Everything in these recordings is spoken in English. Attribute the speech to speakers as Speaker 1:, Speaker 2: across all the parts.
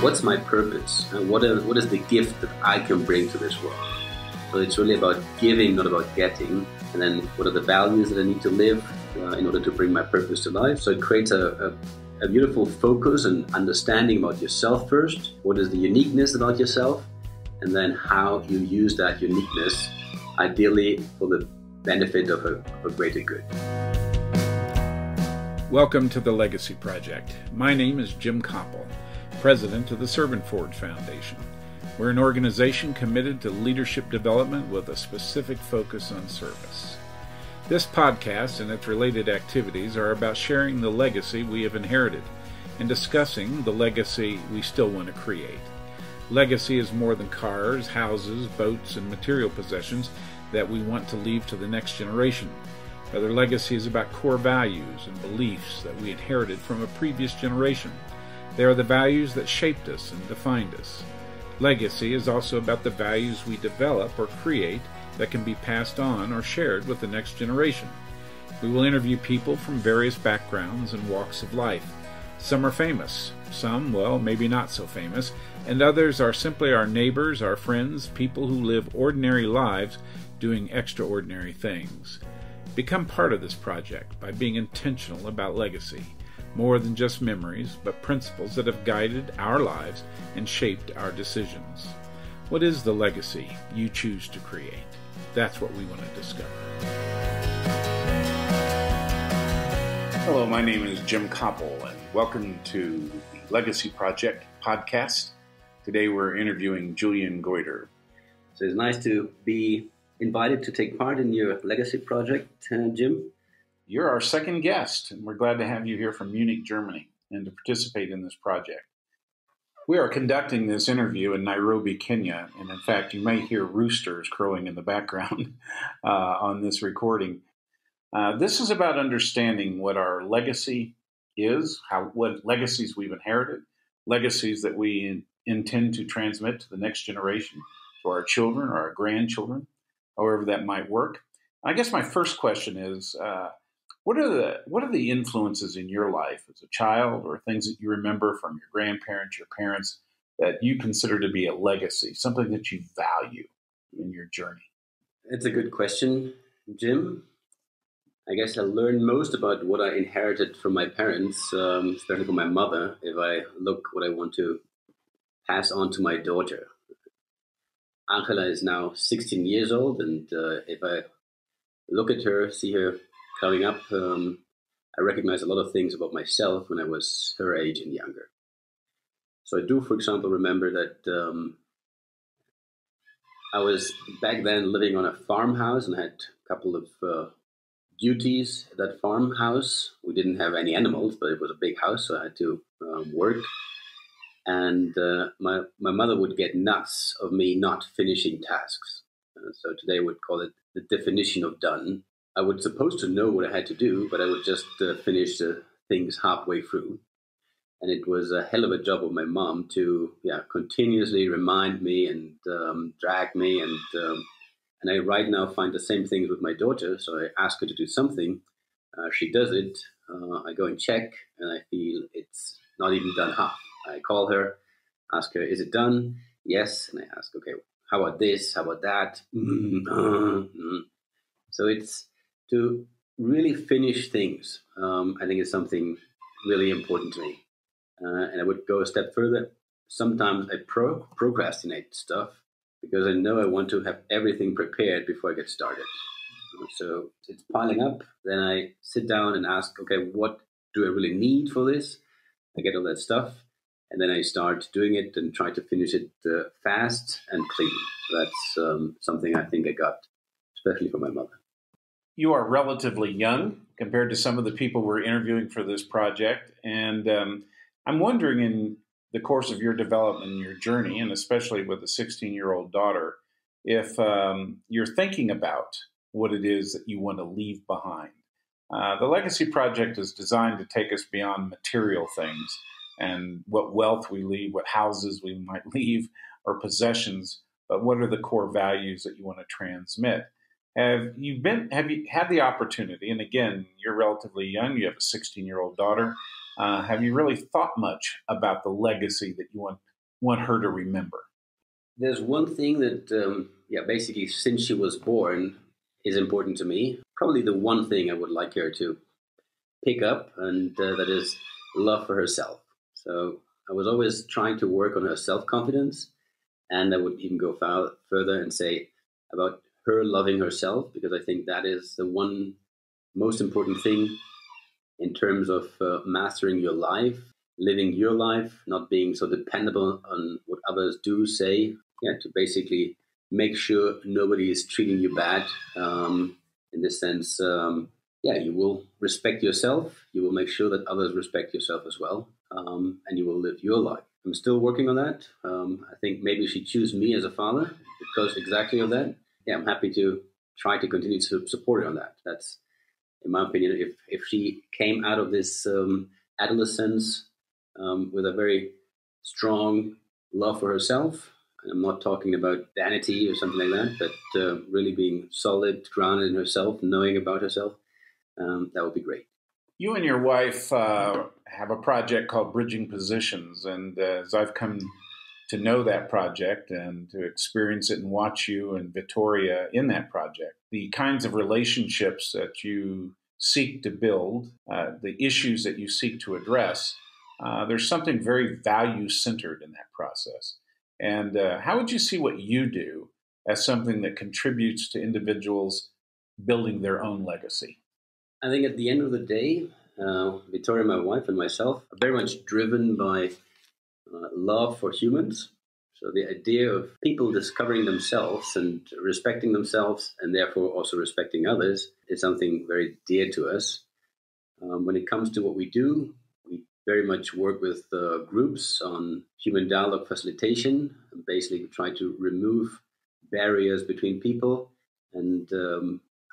Speaker 1: what's my purpose and what is the gift that I can bring to this world. So it's really about giving, not about getting. And then what are the values that I need to live in order to bring my purpose to life. So it creates a beautiful focus and understanding about yourself first. What is the uniqueness about yourself? And then how you use that uniqueness, ideally for the benefit of a greater good.
Speaker 2: Welcome to the Legacy Project. My name is Jim Copple, President of the Servant Forge Foundation. We're an organization committed to leadership development with a specific focus on service. This podcast and its related activities are about sharing the legacy we have inherited and discussing the legacy we still want to create. Legacy is more than cars, houses, boats, and material possessions that we want to leave to the next generation. Rather, legacy is about core values and beliefs that we inherited from a previous generation. They are the values that shaped us and defined us. Legacy is also about the values we develop or create that can be passed on or shared with the next generation. We will interview people from various backgrounds and walks of life. Some are famous, some, well, maybe not so famous, and others are simply our neighbors, our friends, people who live ordinary lives doing extraordinary things. Become part of this project by being intentional about legacy, more than just memories, but principles that have guided our lives and shaped our decisions. What is the legacy you choose to create? That's what we want to discover. Hello, my name is Jim Copple, and welcome to the Legacy Project podcast. Today we're interviewing Julian Geuder.
Speaker 1: So it's nice to be invited to take part in your Legacy Project, Jim.
Speaker 2: You're our second guest, and we're glad to have you here from Munich, Germany, and to participate in this project. We are conducting this interview in Nairobi, Kenya, and in fact, you may hear roosters crowing in the background on this recording. This is about understanding what our legacy is, what legacies we've inherited, legacies that we intend to transmit to the next generation, to our children or our grandchildren, however that might work. I guess my first question is, what are the influences in your life as a child or things that you remember from your grandparents, your parents, that you consider to be a legacy, something that you value in your journey?
Speaker 1: It's a good question, Jim. I guess I learned most about what I inherited from my parents, especially from my mother, if I look what I want to pass on to my daughter. Angela is now 16 years old, and if I look at her, see her coming up, I recognize a lot of things about myself when I was her age and younger. So I do, for example, remember that I was back then living on a farmhouse and had a couple of duties at that farmhouse. We didn't have any animals, but it was a big house, so I had to work. And my mother would get nuts of me not finishing tasks. So today would call it the definition of done. I was supposed to know what I had to do, but I would just finish things halfway through. And it was a hell of a job of my mom to continuously remind me and drag me. And I right now find the same things with my daughter. So I ask her to do something. She does it. I go and check, and I feel it's not even done half. I call her, ask her, is it done? Yes. And I ask, okay, how about this? How about that? So it's to really finish things. I think it's something really important to me. And I would go a step further. Sometimes I procrastinate stuff because I know I want to have everything prepared before I get started. So it's piling up. Then I sit down and ask, okay, what do I really need for this? I get all that stuff. And then I start doing it and try to finish it fast and clean. So that's something I think I got, especially from my mother.
Speaker 2: You are relatively young compared to some of the people we're interviewing for this project. And I'm wondering, in the course of your development and your journey, and especially with a 16-year-old daughter, if you're thinking about what it is that you want to leave behind. The Legacy Project is designed to take us beyond material things and what wealth we leave, what houses we might leave, or possessions, but what are the core values that you want to transmit? Have you had the opportunity, and again, you're relatively young, you have a 16-year-old daughter, have you really thought much about the legacy that you want want her to remember?
Speaker 1: There's one thing that, basically since she was born is important to me. Probably the one thing I would like her to pick up, and that is love for herself. So I was always trying to work on her self-confidence, and I would even go further and say about her loving herself, because I think that is the one most important thing in terms of mastering your life, living your life, not being so dependable on what others do, say, to basically make sure nobody is treating you bad. In this sense, you will respect yourself. You will make sure that others respect yourself as well, and you will live your life. I'm still working on that. I think maybe she choose me as a father because exactly of that. Yeah, I'm happy to try to continue to support her on that. That's, in my opinion, if she came out of this adolescence with a very strong love for herself. I'm not talking about vanity or something like that, but really being solid, grounded in herself, knowing about herself. That would be great.
Speaker 2: You and your wife have a project called Bridging Positions, and as I've come to know that project and to experience it and watch you and Vittoria in that project, the kinds of relationships that you seek to build, the issues that you seek to address, there's something very value-centered in that process. And how would you see what you do as something that contributes to individuals building their own legacy?
Speaker 1: I think at the end of the day, Vittoria, my wife, and myself are very much driven by love for humans. So the idea of people discovering themselves and respecting themselves, and therefore also respecting others, is something very dear to us. When it comes to what we do, we very much work with groups on human dialogue facilitation, and basically try to remove barriers between people and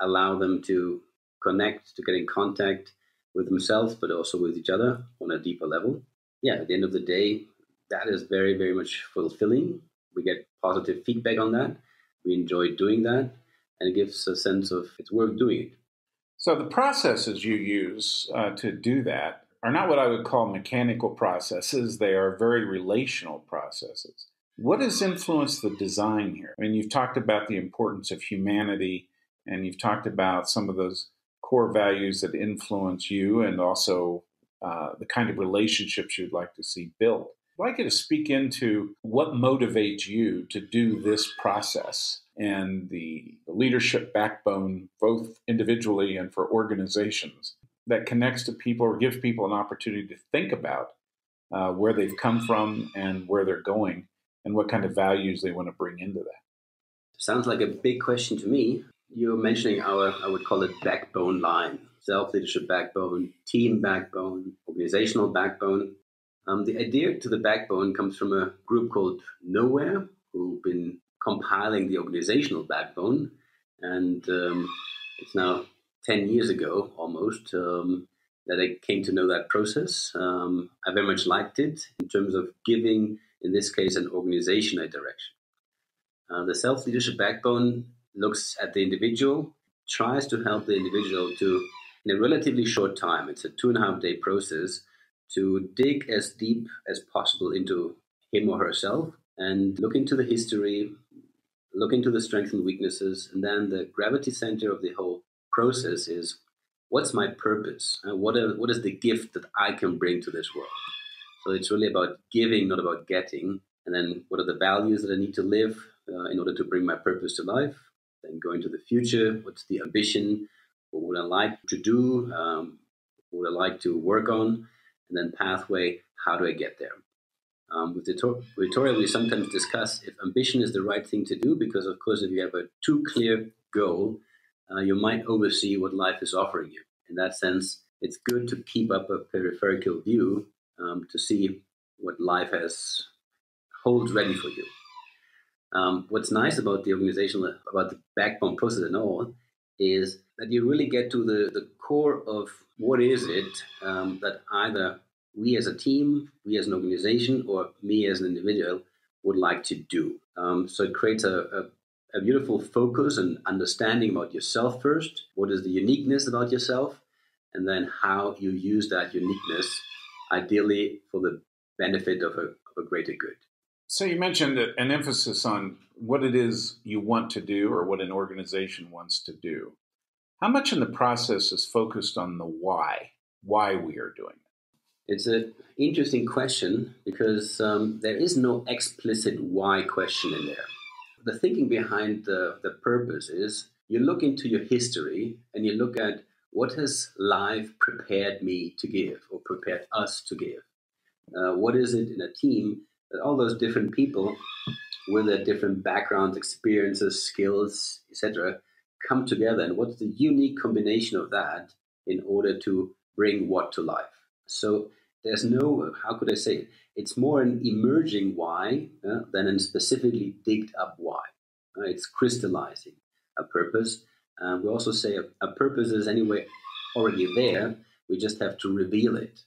Speaker 1: allow them to connect, to get in contact with themselves, but also with each other on a deeper level. Yeah, at the end of the day, that is very, very much fulfilling. We get positive feedback on that. We enjoy doing that, and it gives a sense of it's worth doing it.
Speaker 2: So the processes you use to do that are not what I would call mechanical processes. They are very relational processes. What has influenced the design here? I mean, you've talked about the importance of humanity, and you've talked about some of those core values that influence you and also the kind of relationships you'd like to see built. I'd like you to speak into what motivates you to do this process and the leadership backbone, both individually and for organizations, that connects to people or gives people an opportunity to think about where they've come from and where they're going and what kind of values they want to bring into that.
Speaker 1: Sounds like a big question to me. You're mentioning our, I would call it backbone line, self-leadership backbone, team backbone, organizational backbone. The idea to the backbone comes from a group called Nowhere, who've been compiling the organizational backbone. And it's now 10 years ago, almost, that I came to know that process. I very much liked it in terms of giving, in this case, an organization a direction. The self-leadership backbone looks at the individual, tries to help the individual to, in a relatively short time, it's a 2.5-day process, to dig as deep as possible into him or herself and look into the history, look into the strengths and weaknesses. And then the gravity center of the whole process is, what's my purpose? What is the gift that I can bring to this world? So it's really about giving, not about getting. And then what are the values that I need to live in order to bring my purpose to life? Then go into the future. What's the ambition? What would I like to do? What would I like to work on? And then pathway, how do I get there? With Vittoria, we sometimes discuss if ambition is the right thing to do, because, of course, if you have a too clear goal, you might oversee what life is offering you. In that sense, it's good to keep up a peripheral view to see what life holds ready for you. What's nice about the organizational, about the backbone process and all, is that you really get to the core of what is it that either we as a team, we as an organization, or me as an individual would like to do. So it creates a beautiful focus and understanding about yourself first. What is the uniqueness about yourself? And then how you use that uniqueness, ideally for the benefit of a greater good.
Speaker 2: So you mentioned an emphasis on what it is you want to do or what an organization wants to do. How much in the process is focused on the why we are doing it?
Speaker 1: It's an interesting question because there is no explicit why question in there. The thinking behind the purpose is you look into your history and you look at what has life prepared me to give or prepared us to give. What is it in a team that all those different people with their different backgrounds, experiences, skills, etc., come together, and what's the unique combination of that in order to bring what to life? So there's no, how could I say it? It's more an emerging why than a specifically digged up why. It's crystallizing a purpose. We also say a purpose is anyway already there. We just have to reveal it.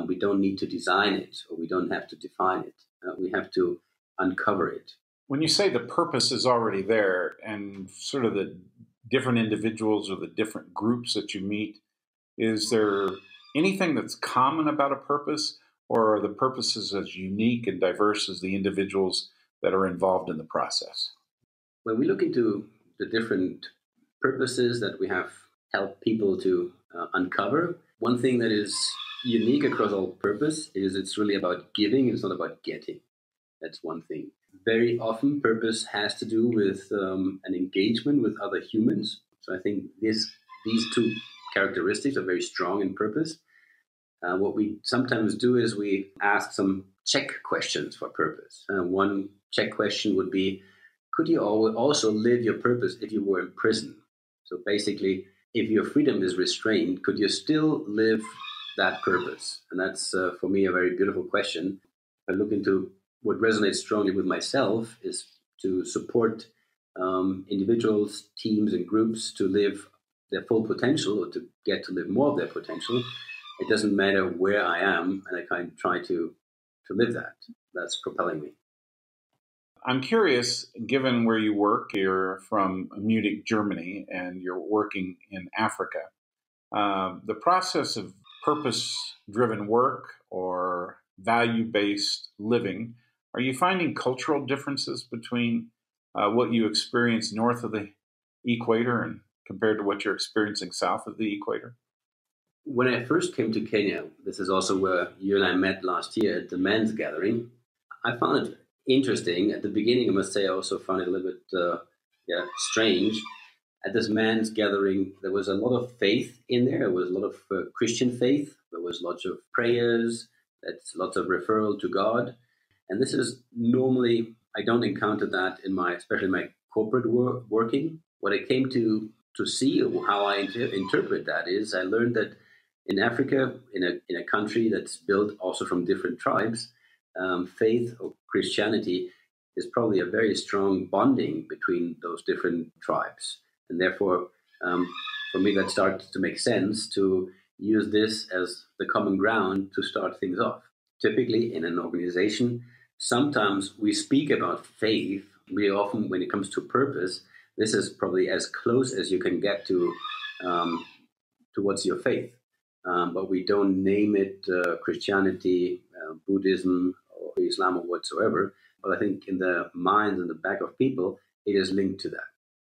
Speaker 1: We don't need to design it, or we don't have to define it. We have to uncover it.
Speaker 2: When you say the purpose is already there and sort of the different individuals or the different groups that you meet, is there anything that's common about a purpose, or are the purposes as unique and diverse as the individuals that are involved in the process?
Speaker 1: When we look into the different purposes that we have helped people to uncover, one thing that is unique across all purpose is it's really about giving, it's not about getting. That's one thing. Very often, purpose has to do with an engagement with other humans. So I think these two characteristics are very strong in purpose. What we sometimes do is we ask some check questions for purpose. One check question would be, could you also live your purpose if you were in prison? So basically, if your freedom is restrained, could you still live that purpose? And that's, for me, a very beautiful question. I look into what resonates strongly with myself is to support individuals, teams, and groups to live their full potential, or to get to live more of their potential. It doesn't matter where I am, and I kind of try to live that. That's propelling me.
Speaker 2: I'm curious, given where you work, you're from Munich, Germany, and you're working in Africa. The process of purpose-driven work or value-based living, are you finding cultural differences between what you experience north of the equator and compared to what you're experiencing south of the equator?
Speaker 1: When I first came to Kenya, this is also where you and I met last year at the men's gathering, I found it interesting. At the beginning, I must say, I also found it a little bit strange. At this men's gathering, there was a lot of faith in there. There was a lot of Christian faith. There was lots of prayers. That's lots of referral to God. And this is normally, I don't encounter that in especially my corporate working. What I came to see, or how I interpret that, is I learned that in Africa, in a country that's built also from different tribes, faith or Christianity is probably a very strong bonding between those different tribes. And therefore, for me, that started to make sense to use this as the common ground to start things off. Typically, in an organization, sometimes we speak about faith. Really often, when it comes to purpose, this is probably as close as you can get to what's your faith. But we don't name it Christianity, Buddhism, or Islam, or whatsoever. But I think in the minds and the back of people, it is linked to that.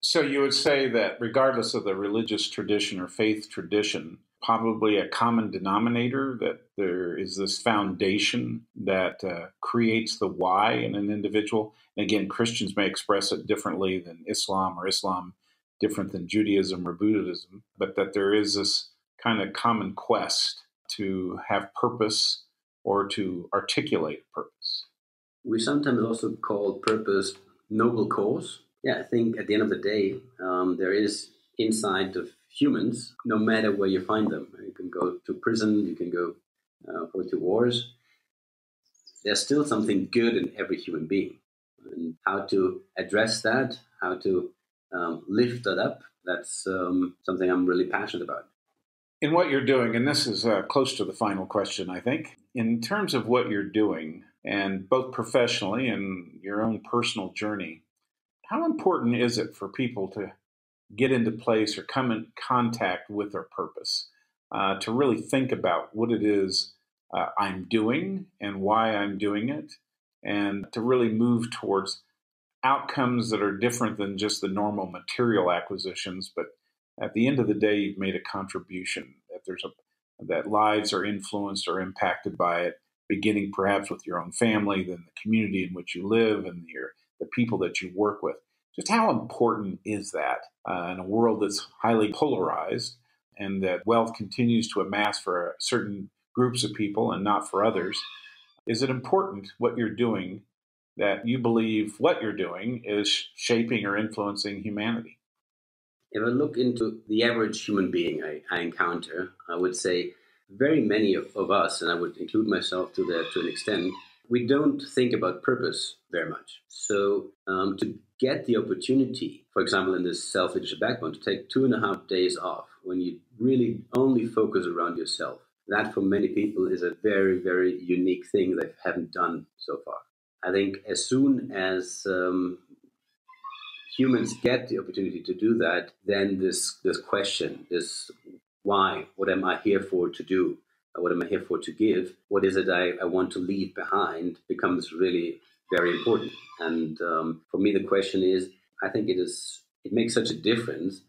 Speaker 2: So you would say that regardless of the religious tradition or faith tradition, probably a common denominator, that there is this foundation that creates the why in an individual. And again, Christians may express it differently than Islam, or Islam different than Judaism or Buddhism, but that there is this kind of common quest to have purpose or to articulate purpose.
Speaker 1: We sometimes also call purpose noble cause. Yeah, I think at the end of the day, there is inside of humans, no matter where you find them. You can go to prison, you can go to wars. There's still something good in every human being. And how to address that, how to lift that up, that's something I'm really passionate about.
Speaker 2: In what you're doing, and this is close to the final question, I think, in terms of what you're doing, and both professionally and your own personal journey, how important is it for people to get into place or come in contact with their purpose, to really think about what it is I'm doing and why I'm doing it, and to really move towards outcomes that are different than just the normal material acquisitions. But at the end of the day, you've made a contribution, that lives are influenced or impacted by it, beginning perhaps with your own family, then the community in which you live, and the people that you work with. Just how important is that in a world that's highly polarized, and that wealth continues to amass for certain groups of people and not for others? Is it important what you're doing, that you believe what you're doing is shaping or influencing humanity?
Speaker 1: If I look into the average human being I encounter, I would say very many of us, and I would include myself to an extent, we don't think about purpose very much. So to get the opportunity, for example, in this self-leadership backbone, to take 2.5 days off when you really only focus around yourself, that for many people is a very, very unique thing they haven't done so far. I think as soon as humans get the opportunity to do that, then this question, this why, what am I here for to do? What am I here for to give? What is it I want to leave behind becomes really very important. And for me, the question is, I think it makes such a difference.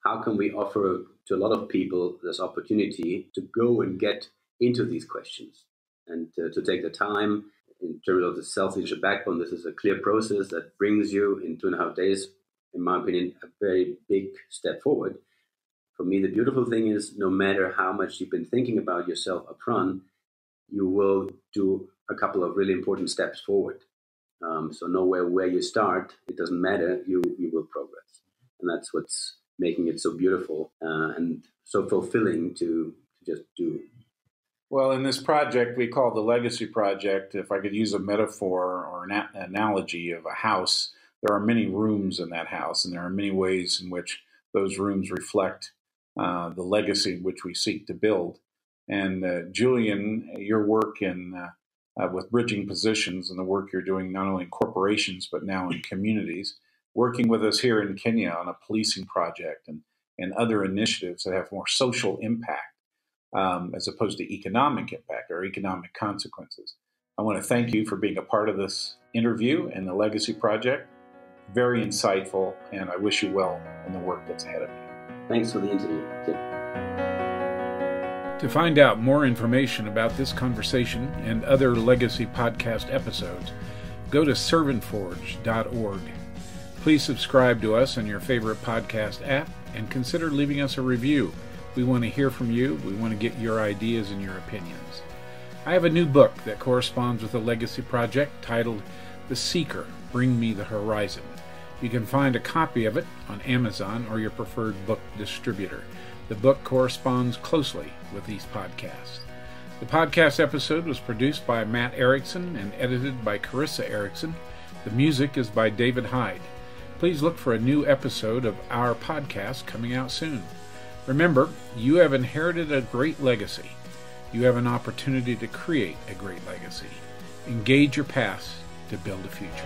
Speaker 1: How can we offer to a lot of people this opportunity to go and get into these questions and to take the time? In terms of the self-leadership backbone, this is a clear process that brings you in 2.5 days, in my opinion, a very big step forward. For me, the beautiful thing is no matter how much you've been thinking about yourself up front, you will do a couple of really important steps forward. So nowhere where you start, it doesn't matter, you will progress. And that's what's making it so beautiful and so fulfilling to just do.
Speaker 2: Well, in this project we call the Legacy Project, if I could use a metaphor or an analogy of a house, there are many rooms in that house, and there are many ways in which those rooms reflect the legacy which we seek to build. And Julian, your work with bridging positions and the work you're doing not only in corporations but now in communities, working with us here in Kenya on a policing project and other initiatives that have more social impact as opposed to economic impact or economic consequences. I want to thank you for being a part of this interview and the Legacy Project. Very insightful, and I wish you well in the work that's ahead of you.
Speaker 1: Thanks for the interview, Tim.
Speaker 2: To find out more information about this conversation and other Legacy Podcast episodes, go to servantforge.org. Please subscribe to us on your favorite podcast app and consider leaving us a review. We want to hear from you. We want to get your ideas and your opinions. I have a new book that corresponds with the Legacy Project titled The Seeker, Bring Me the Horizon. You can find a copy of it on Amazon or your preferred book distributor. The book corresponds closely with these podcasts. The podcast episode was produced by Matt Erickson and edited by Carissa Erickson. The music is by David Hyde. Please look for a new episode of our podcast coming out soon. Remember, you have inherited a great legacy. You have an opportunity to create a great legacy. Engage your past to build a future.